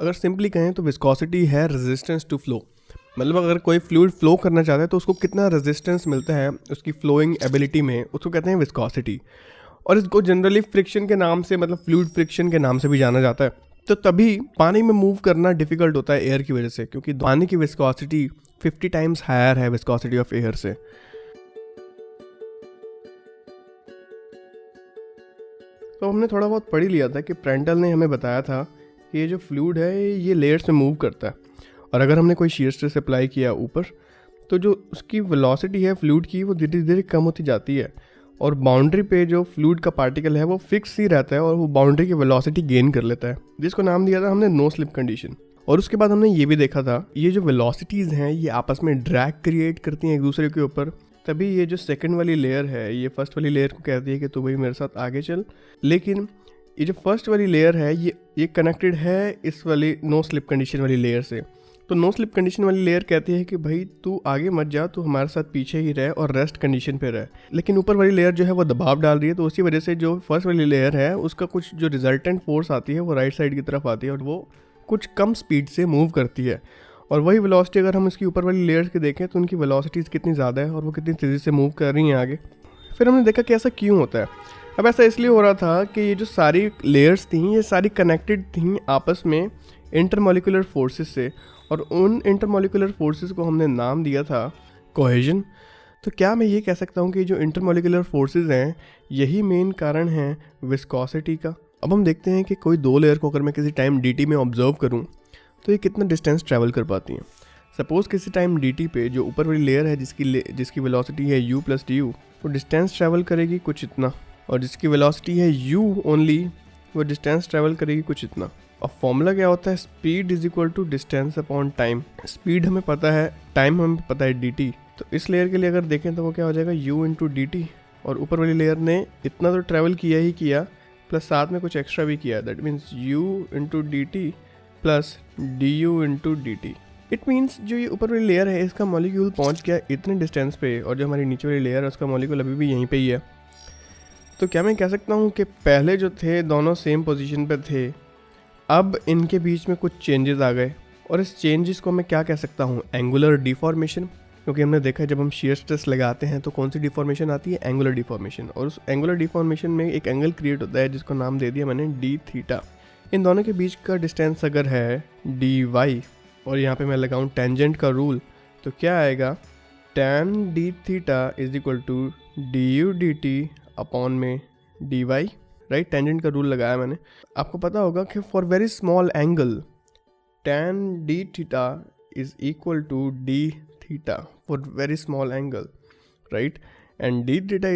अगर सिंपली कहें तो विस्कोसिटी है रेजिस्टेंस टू फ्लो। मतलब अगर कोई फ्लूइड फ्लो करना चाहता है तो उसको कितना रेजिस्टेंस मिलता है उसकी फ्लोइंग एबिलिटी में, उसको कहते हैं विस्कोसिटी। और इसको जनरली फ्रिक्शन के नाम से, मतलब फ्लूइड फ्रिक्शन के नाम से भी जाना जाता है। तो तभी पानी में मूव करना डिफिकल्ट होता है एयर की वजह से, क्योंकि पानी की विस्कोसिटी 50 टाइम्स हायर है विस्कोसिटी ऑफ एयर से। तो हमने थोड़ा बहुत पढ़ ही लिया था कि प्रेंटल ने हमें बताया था कि ये जो फ्लूइड है ये लेयर्स में मूव करता है, और अगर हमने कोई शीयर स्ट्रेस अप्लाई किया ऊपर तो जो उसकी वेलोसिटी है फ्लूइड की वो धीरे धीरे कम होती जाती है, और बाउंड्री पे जो फ्लूइड का पार्टिकल है वो फिक्स ही रहता है और वो बाउंड्री की वेलोसिटी गेन कर लेता है, जिसको नाम दिया था हमने नो स्लिप कंडीशन। और उसके बाद हमने ये भी देखा था ये जो वेलोसिटीज़ हैं ये आपस में ड्रैग क्रिएट करती हैं एक दूसरे के ऊपर, तभी ये जो सेकंड वाली लेयर है ये फर्स्ट वाली लेयर को कहती है कि तू भाई मेरे साथ आगे चल। लेकिन ये जो फर्स्ट वाली लेयर है ये कनेक्टेड है इस वाली नो स्लिप कंडीशन वाली लेयर से। तो नो स्लिप कंडीशन वाली लेयर कहती है कि भाई तू आगे मत जा, तू हमारे साथ पीछे ही रह और रेस्ट कंडीशन पे रह। लेकिन ऊपर वाली लेयर जो है वो दबाव डाल रही है, तो उसी वजह से जो फर्स्ट वाली लेयर है उसका कुछ जो रिजल्टेंट फोर्स आती है वो राइट साइड की तरफ आती है और वो कुछ कम स्पीड से मूव करती है। और वही वेलोसिटी अगर हम इसकी ऊपर वाली लेयर्स की देखें तो उनकी वेलोसिटीज़ कितनी ज़्यादा है और वो कितनी तेज़ी से मूव कर रही हैं आगे। फिर हमने देखा कि ऐसा क्यों होता है। अब ऐसा इसलिए हो रहा था कि ये जो सारी लेयर्स थी ये सारी कनेक्टेड थी आपस में इंटरमोलिकुलर फोर्सेस से, और उन इंटरमोलिकुलर फोर्सेस को हमने नाम दिया था कोहेजन। तो क्या मैं ये कह सकता हूँ कि जो इंटरमोलिकुलर फोर्सेस हैं यही मेन कारण है विस्कोसिटी का। अब हम देखते हैं कि कोई दो लेयर को अगर मैं किसी टाइम dt में ऑब्जर्व करूँ तो ये कितना डिस्टेंस ट्रैवल कर पाती हैं। सपोज़ किसी टाइम dt पे जो ऊपर वाली लेयर है जिसकी वेलोसिटी है u + du, वो डिस्टेंस ट्रैवल करेगी कुछ इतना, और जिसकी वेलोसिटी है u ओनली वो डिस्टेंस ट्रैवल करेगी कुछ इतना। और फॉर्मूला क्या होता है, speed = distance upon time. Speed हमें पता है, टाइम हमें पता है dt। तो इस लेयर के लिए अगर देखें तो वो क्या हो जाएगा u × dt, और ऊपर वाली लेयर ने इतना तो ट्रैवल किया ही किया प्लस साथ में कुछ एक्स्ट्रा भी किया, that means u × dt plus du × dt। It means जो ये ऊपर वाली लेयर है इसका मॉलिक्यूल पहुंच गया इतने डिस्टेंस पे, और जो हमारी नीचे वाली लेयर है उसका मॉलिक्यूल अभी भी यहीं पे ही है। तो क्या मैं कह सकता हूँ कि पहले जो थे दोनों सेम पोजीशन पे थे, अब इनके बीच में कुछ चेंजेस आ गए, और इस चेंजेस को मैं क्या कह सकता हूँ, एंगुलर डिफॉर्मेशन। क्योंकि हमने देखा है जब हम शेयर स्ट्रेस लगाते हैं तो कौन सी डिफॉर्मेशन आती है, एंगुलर डिफॉर्मेशन। और उस एंगुलर डिफॉर्मेशन में एक एंगल क्रिएट होता है जिसको नाम दे दिया मैंने d थीटा। इन दोनों के बीच का डिस्टेंस अगर है dy, और यहाँ पे मैं लगाऊँ टेंजेंट का रूल, तो क्या आएगा, tan d theta = du dt upon में dy, राइट। टेंजेंट का रूल लगाया मैंने। आपको पता होगा कि for very small angle tan d theta = d theta for very small angle, right. And d theta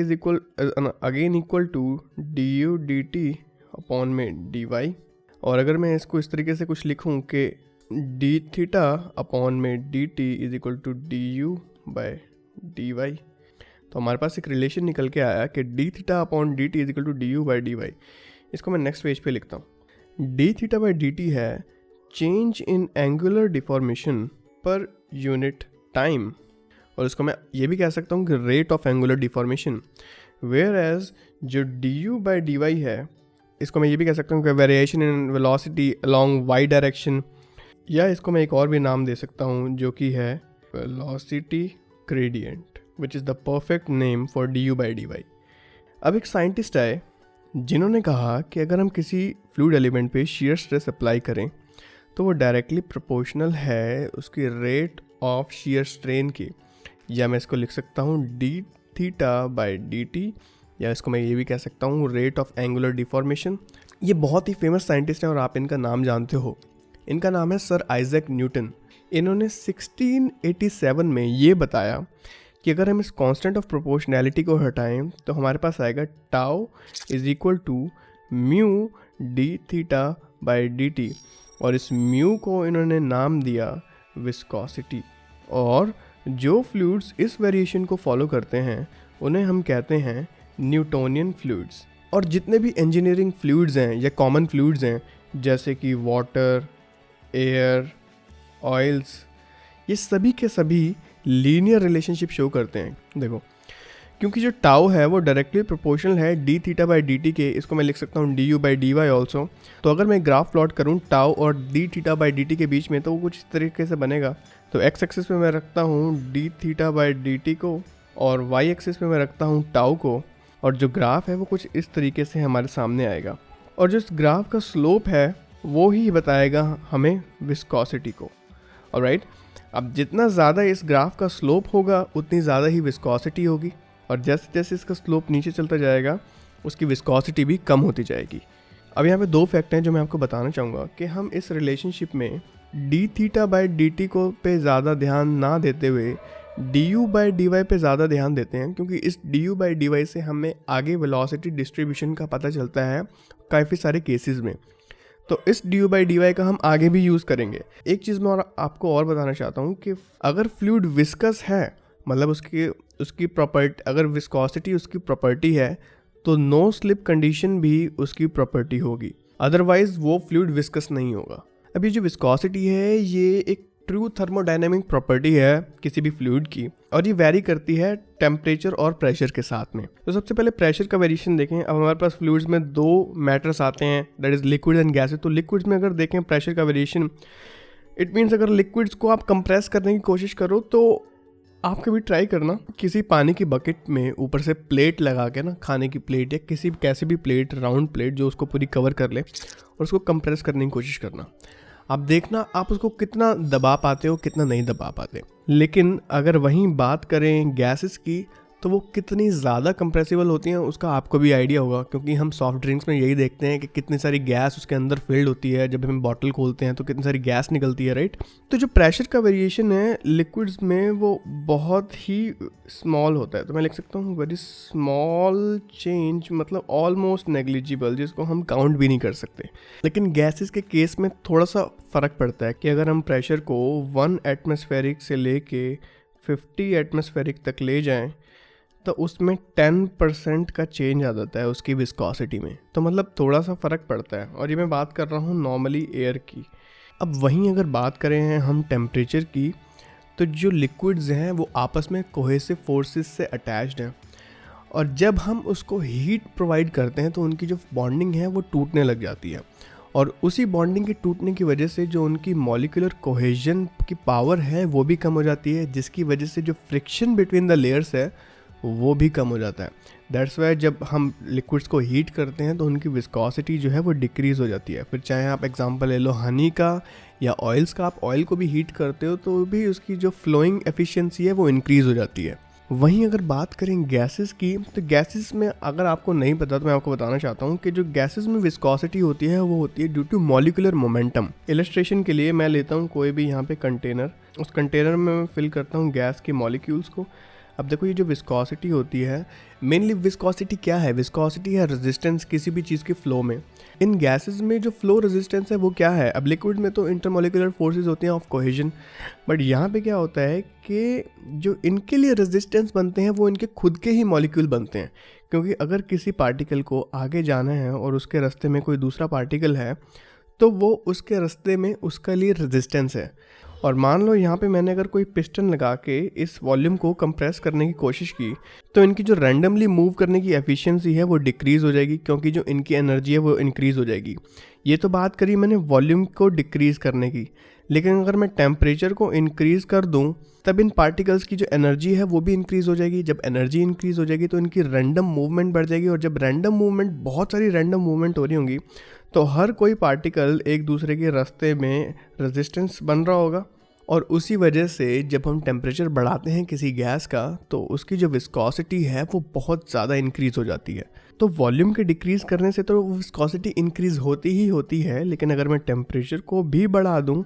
again = du dt upon में dy। और अगर मैं इसको इस तरीके से कुछ लिखूं कि d थीटा अपॉन में dt = du dy, तो हमारे पास एक रिलेशन निकल के आया कि d theta upon dt = du/dy। इसको मैं नेक्स्ट पेज पे लिखता हूँ। d थीटा/dt है change in angular deformation per unit time, और इसको मैं ये भी कह सकता हूँ कि rate of angular deformation. Whereas जो du/dy है इसको मैं ये भी कह सकता हूँ कि variation in velocity along Y direction, या इसको मैं एक और भी नाम दे सकता हूँ जो कि है velocity gradient, which is the perfect name for du/dy। अब एक साइंटिस्ट आए जिन्होंने कहा कि अगर हम किसी फ्लूइड एलिमेंट पे शियर स्ट्रेस अप्लाई करें तो वो डायरेक्टली प्रोपोर्शनल है उसकी रेट ऑफ शियर स्ट्रेन की, या मैं इसको लिख सकता हूँ d थीटा/dt, या इसको मैं ये भी कह सकता हूँ रेट ऑफ एंगुलर डिफॉर्मेशन। ये बहुत ही फेमस साइंटिस्ट हैं और आप इनका नाम जानते हो। इनका नाम है सर आइजैक न्यूटन। इन्होंने 1687 में ये बताया कि अगर हम इस कांस्टेंट ऑफ प्रोपोर्शनैलिटी को हटाएं तो हमारे पास आएगा टाउ = म्यू d थीटा/dt, और इस म्यू को इन्होंने नाम दिया विस्कोसिटी। और जो फ्लूइड्स इस वेरिएशन को फॉलो करते हैं उन्हें हम कहते हैं न्यूटोनियन फ्लूइड्स। और जितने भी इंजीनियरिंग फ्लूइड्स हैं या कॉमन फ्लूइड्स हैं जैसे कि वाटर, एयर, ऑयल्स, ये सभी के सभी लीनियर रिलेशनशिप शो करते हैं। देखो क्योंकि जो टाउ है वो डायरेक्टली प्रोपोर्शनल है D theta by D T के, इसको मैं लिख सकता हूँ D U by D Y also. तो अगर मैं ग्राफ प्लॉट करूँ टाउ और D theta by D T के बीच में, तो वो कुछ इस तरीके से बनेगा। तो एक्स एक्सिस पे मैं रखता हूँ D theta by D T को और वाई एक्सिस पे मैं रखता हूँ टाउ को, और जो ग्राफ है वो कुछ इस तरीके से हमारे सामने आएगा। और जो इस ग्राफ का स्लोप है वो ही बताएगा हमें विस्कोसिटी को। ऑलराइट, अब जितना ज़्यादा इस ग्राफ का स्लोप होगा उतनी ज़्यादा ही विस्कोसिटी होगी, और जैसे जैसे इसका स्लोप नीचे चलता जाएगा उसकी विस्कोसिटी भी कम होती जाएगी। अब यहाँ पे दो फैक्ट हैं जो मैं आपको बताना चाहूँगा कि हम इस रिलेशनशिप में D theta by D T को पे ज़्यादा ध्यान ना देते हुए D U by D Y पे ज़्यादा ध्यान देते हैं, क्योंकि इस D U by D Y से हमें आगे वेलोसिटी डिस्ट्रीब्यूशन का पता चलता है काफ़ी सारे केसेस में। तो इस D U by D Y का हम आगे भी यूज़ करेंगे। एक चीज़ मैं आपको और बताना चाहता हूँ कि अगर फ्लूइड विस्कस है, मतलब उसकी प्रॉपर्टी, अगर विस्कोसिटी उसकी प्रॉपर्टी है तो नो स्लिप कंडीशन भी उसकी प्रॉपर्टी होगी, अदरवाइज वो फ्लूइड विस्कस नहीं होगा। अभी जो विस्कोसिटी है ये एक ट्रू थर्मोडायनेमिक प्रॉपर्टी है किसी भी फ्लूइड की, और ये वैरी करती है टेम्परेचर और प्रेशर के साथ में। तो सबसे पहले प्रेशर का वेरिएशन देखें। अब हमारे पास फ्लूइड्स में दो मैटर्स आते हैं, that is liquid and gases. तो लिक्विड्स में अगर देखें प्रेशर का वेरिएशन, इट मीन्स अगर लिक्विड्स को आप कंप्रेस करने की कोशिश करो तो आप कभी ट्राई करना किसी पानी की बकेट में ऊपर से प्लेट लगा के ना, खाने की प्लेट या किसी कैसी भी प्लेट, राउंड प्लेट जो उसको पूरी कवर कर ले, और उसको कंप्रेस करने की कोशिश करना। आप देखना आप उसको कितना दबा पाते हो, कितना नहीं दबा पाते। लेकिन अगर वहीं बात करें गैसेस की तो वो कितनी ज़्यादा कंप्रेसिबल होती हैं उसका आपको भी आइडिया होगा, क्योंकि हम सॉफ्ट ड्रिंक्स में यही देखते हैं कि कितनी सारी गैस उसके अंदर फिल्ड होती है। जब हम बॉटल खोलते हैं तो कितनी सारी गैस निकलती है, राइट। तो जो प्रेशर का वेरिएशन है लिक्विड्स में वो बहुत ही स्मॉल होता है। तो मैं लिख सकता हूँ वेरी स्मॉल चेंज, मतलब ऑलमोस्ट नेग्लिजिबल, जिसको हम काउंट भी नहीं कर सकते। लेकिन गैसेस के केस में थोड़ा सा फ़र्क पड़ता है कि अगर हम प्रेशर को 1 एटमॉस्फेरिक से लेके 50 एटमॉस्फेरिक तक ले जाएं तो उसमें 10% का चेंज आ जाता है उसकी विस्कोसिटी में। तो मतलब थोड़ा सा फ़र्क पड़ता है, और ये मैं बात कर रहा हूँ नॉर्मली एयर की। अब वहीं अगर बात करें हैं हम टेम्परेचर की, तो जो लिक्विड्स हैं वो आपस में कोहेसिव फोर्सेस से अटैच्ड हैं, और जब हम उसको हीट प्रोवाइड करते हैं तो उनकी जो बॉन्डिंग है वो टूटने लग जाती है, और उसी बॉन्डिंग के टूटने की वजह से जो उनकी मॉलिक्यूलर कोहेजन की पावर है वो भी कम हो जाती है, जिसकी वजह से जो फ्रिक्शन बिटवीन द लेयर्स है वो भी कम हो जाता है। दैट्स वाई जब हम लिक्विड्स को हीट करते हैं तो उनकी विस्कोसिटी जो है वो डिक्रीज़ हो जाती है। फिर चाहे आप एग्जांपल ले लो हनी का या ऑयल्स का, आप ऑयल को भी हीट करते हो तो भी उसकी जो फ्लोइंग एफिशिएंसी है वो इंक्रीज़ हो जाती है। वहीं अगर बात करें गैसेस की, तो गैसेस में अगर आपको नहीं पता तो मैं आपको बताना चाहता हूँ कि जो गैसेस में विस्कोसिटी होती है वो होती है due to molecular momentum. Illustration के लिए मैं लेता हूँ कोई भी यहाँ पे कंटेनर, उस कंटेनर में मैं फिल करता हूँ गैस के मॉलिक्यूल्स को। अब देखो ये जो विस्कोसिटी होती है, मेनली विस्कोसिटी क्या है? विस्कोसिटी है रेजिस्टेंस किसी भी चीज़ के फ्लो में। इन गैसेस में जो फ्लो रेजिस्टेंस है वो क्या है? अब लिक्विड में तो इंटरमोलिकुलर फोर्सेस होते हैं ऑफ कोहेजन, बट यहाँ पे क्या होता है कि जो इनके लिए रेजिस्टेंस बनते हैं वो इनके खुद के ही मॉलिक्यूल बनते हैं। क्योंकि अगर किसी पार्टिकल को आगे जाना है और उसके रास्ते में कोई दूसरा पार्टिकल है तो वो उसके रास्ते में उसका लिए रेजिस्टेंस है। और मान लो यहाँ पे मैंने अगर कोई पिस्टन लगा के इस वॉल्यूम को कंप्रेस करने की कोशिश की तो इनकी जो रैंडमली मूव करने की एफिशिएंसी है वो डिक्रीज़ हो जाएगी, क्योंकि जो इनकी एनर्जी है वो इंक्रीज़ हो जाएगी। ये तो बात करी मैंने वॉल्यूम को डिक्रीज़ करने की, लेकिन अगर मैं टेम्परेचर को इंक्रीज़ कर दूँ तब इन पार्टिकल्स की जो एनर्जी है वो भी इंक्रीज़ हो जाएगी। जब एनर्जी इंक्रीज़ हो जाएगी तो इनकी रैंडम मूवमेंट बढ़ जाएगी, और जब रैंडम मूवमेंट, बहुत सारी रैंडम मूवमेंट हो रही होंगी तो हर कोई पार्टिकल एक दूसरे के रास्ते में रेजिस्टेंस बन रहा होगा, और उसी वजह से जब हम टेम्परेचर बढ़ाते हैं किसी गैस का तो उसकी जो विस्कोसिटी है वो बहुत ज़्यादा इंक्रीज़ हो जाती है। तो वॉल्यूम के डिक्रीज़ करने से तो विस्कोसिटी इंक्रीज़ होती ही होती है, लेकिन अगर मैं टेम्परेचर को भी बढ़ा दूँ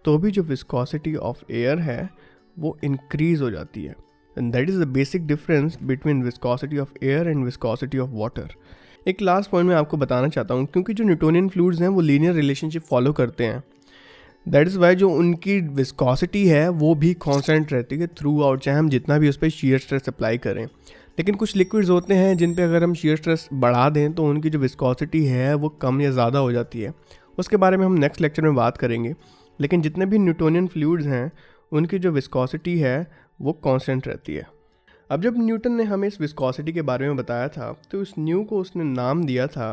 तो भी जो विस्कोसिटी ऑफ एयर है वो इंक्रीज़ हो जाती है। And that is the basic difference between viscosity of air and viscosity of water. एक लास्ट पॉइंट मैं आपको बताना चाहता हूँ, क्योंकि जो न्यूटोनियन फ्लूइड्स हैं वो लीनियर रिलेशनशिप फॉलो करते हैं, दैट इज़ वाई जो उनकी विस्कोसिटी है वो भी कांस्टेंट रहती है थ्रू आउट, चाहे हम जितना भी उस पर शीयर स्ट्रेस अप्लाई करें। लेकिन कुछ लिक्विड्स होते हैं जिन पे अगर हम शीयर स्ट्रेस बढ़ा दें तो उनकी जो विस्कोसिटी है वो कम या ज़्यादा हो जाती है। उसके बारे में हम नेक्स्ट लेक्चर में बात करेंगे। लेकिन जितने भी न्यूटोनियन फ्लूइड्स हैं उनकी जो विस्कोसिटी है वो कांस्टेंट रहती है। अब जब न्यूटन ने हमें इस विस्कोसिटी के बारे में बताया था तो इस न्यू को उसने नाम दिया था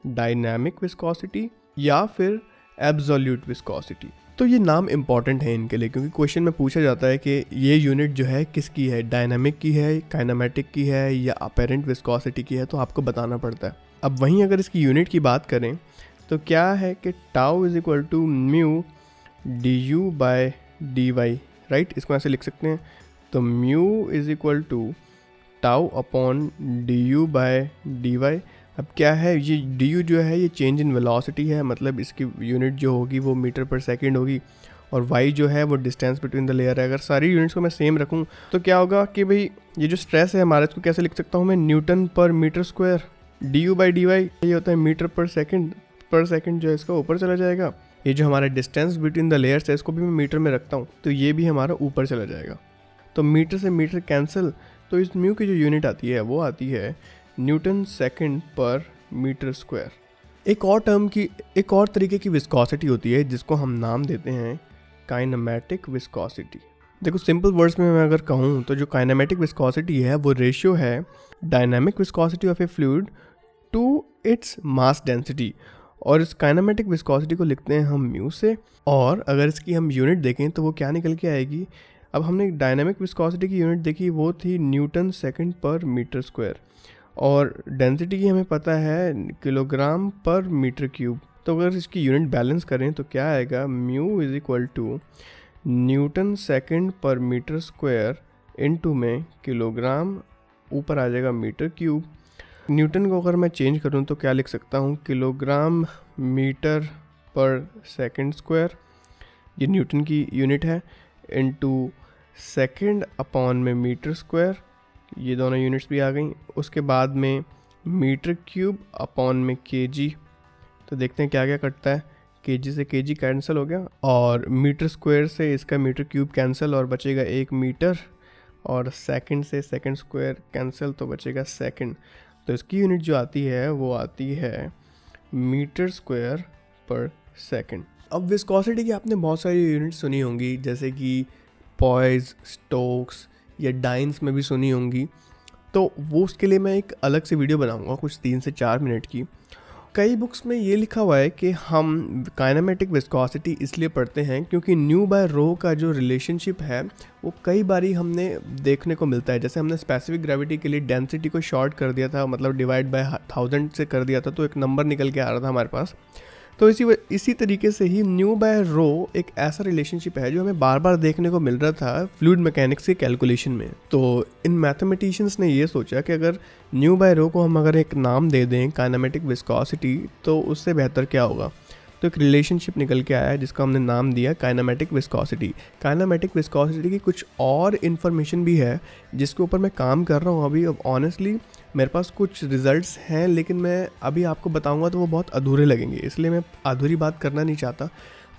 डायनामिक विस्कोसिटी या फिर एब्सोल्यूट विस्कोसिटी। तो ये नाम इंपॉर्टेंट है इनके लिए क्योंकि क्वेश्चन में पूछा जाता है कि ये यूनिट जो है किसकी है, डायनामिक की है, काइनेमेटिक की है या अपेरेंट विस्कोसिटी की है, तो आपको बताना पड़ता है। अब वहीं अगर इसकी यूनिट की बात करें तो क्या है कि tau is equal to mu D U by D Y, right. इसको ऐसे लिख सकते हैं, तो mu is equal to tau upon D U by D Y. अब क्या है, ये डी यू जो है ये चेंज इन वेलोसिटी है, मतलब इसकी यूनिट जो होगी वो मीटर पर सेकेंड होगी, और वाई जो है वो डिस्टेंस बिटवीन द लेयर है। अगर सारी यूनिट्स को मैं सेम रखूँ तो क्या होगा कि भाई ये जो स्ट्रेस है हमारा, इसको कैसे लिख सकता हूँ मैं, newton per metre square. D U by D Y ये होता है मीटर पर सेकेंड जो है इसका ऊपर चला जाएगा। ये जो हमारा डिस्टेंस बिटवीन द लेयर्स है इसको भी मैं मीटर में रखता हूँ तो ये भी हमारा ऊपर चला जाएगा। तो मीटर से मीटर कैंसिल, तो इस म्यू की जो यूनिट आती है वो आती है Newton second per metre square. एक और तरीके की विस्कोसिटी होती है जिसको हम नाम देते हैं काइनेमेटिक विस्कोसिटी। देखो सिंपल वर्ड्स में मैं अगर कहूँ तो जो काइनेमेटिक विस्कोसिटी है वो रेशियो है dynamic viscosity of a fluid to its mass density, और इस काइनेमेटिक विस्कोसिटी को लिखते हैं हम म्यू से। और अगर इसकी हम यूनिट देखें तो वो क्या निकल के आएगी। अब हमने डायनामिक विस्कोसिटी की यूनिट देखी, वो थी Newton second per metre square, और डेंसिटी की हमें पता है किलोग्राम पर मीटर क्यूब। तो अगर इसकी यूनिट बैलेंस करें तो क्या आएगा, mu is equal to newton second per metre square into में किलोग्राम, ऊपर आ जाएगा मीटर क्यूब। न्यूटन को अगर मैं चेंज करूं तो क्या लिख सकता हूं, किलोग्राम मीटर पर सेकंड स्क्वायर, ये न्यूटन की यूनिट है, इनटू सेकंड अपॉन में मीटर स्क्वायर, ये दोनों यूनिट्स भी आ गई। उसके बाद में मीटर क्यूब अपॉन में केजी, तो देखते हैं क्या क्या कटता है। केजी से केजी कैंसिल हो गया, और मीटर स्क्वायर से इसका मीटर क्यूब कैंसिल और बचेगा 1 मीटर, और सेकंड से सेकंड स्क्वायर कैंसिल तो बचेगा सेकंड। तो इसकी यूनिट जो आती है वो आती है मीटर स्क्वायर पर सेकंड। अब विस्कोसिटी की आपने बहुत सारी यूनिट सुनी होंगी, जैसे कि पॉइज, स्टोक्स या डाइन्स में भी सुनी होंगी, तो वो उसके लिए मैं एक अलग से वीडियो बनाऊंगा कुछ 3 से 4 मिनट की। कई बुक्स में ये लिखा हुआ है कि हम काइनेमेटिक विस्कोसिटी इसलिए पढ़ते हैं क्योंकि न्यू बाय रो का जो रिलेशनशिप है वो कई बारी हमने देखने को मिलता है। जैसे हमने स्पेसिफिक ग्रेविटी के लिए डेंसिटी को शॉर्ट कर दिया था, मतलब डिवाइड बाय 1000 से कर दिया था, तो एक नंबर निकल के आ रहा था हमारे पास। तो इसी तरीके से ही न्यू बाय रो एक ऐसा रिलेशनशिप है जो हमें बार बार देखने को मिल रहा था फ्लूइड मैकेनिक्स के कैलकुलेशन में। तो इन मैथमेटिशियंस ने ये सोचा कि अगर न्यू बाय रो को हम अगर एक नाम दे दें काइनेमेटिक विस्कोसिटी, तो उससे बेहतर क्या होगा। तो एक रिलेशनशिप निकल के आया है जिसका हमने नाम दिया काइनेमेटिक विस्कोसिटी। काइनेमेटिक विस्कोसिटी की कुछ और इन्फॉर्मेशन भी है जिसके ऊपर मैं काम कर रहा हूँ अभी। अब ऑनेस्टली मेरे पास कुछ रिजल्ट्स हैं, लेकिन मैं अभी आपको बताऊंगा तो वो बहुत अधूरे लगेंगे, इसलिए मैं अधूरी बात करना नहीं चाहता।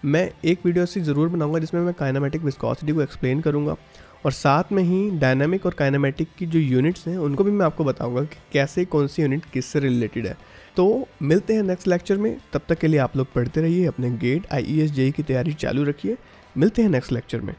मैं एक वीडियो ऐसी ज़रूर बनाऊंगा जिसमें मैं काइनेमेटिक विस्कोसिटी को एक्सप्लेन करूंगा, और साथ में ही डायनामिक और काइनेमेटिक की जो यूनिट्स हैं उनको भी मैं आपको बताऊंगा कि कैसे कौन सी यूनिट किससे रिलेटेड है। तो मिलते हैं नेक्स्ट लेक्चर में, तब तक के लिए आप लोग पढ़ते रहिए, अपने गेट IES JEE की तैयारी चालू रखिए। मिलते हैं नेक्स्ट लेक्चर में।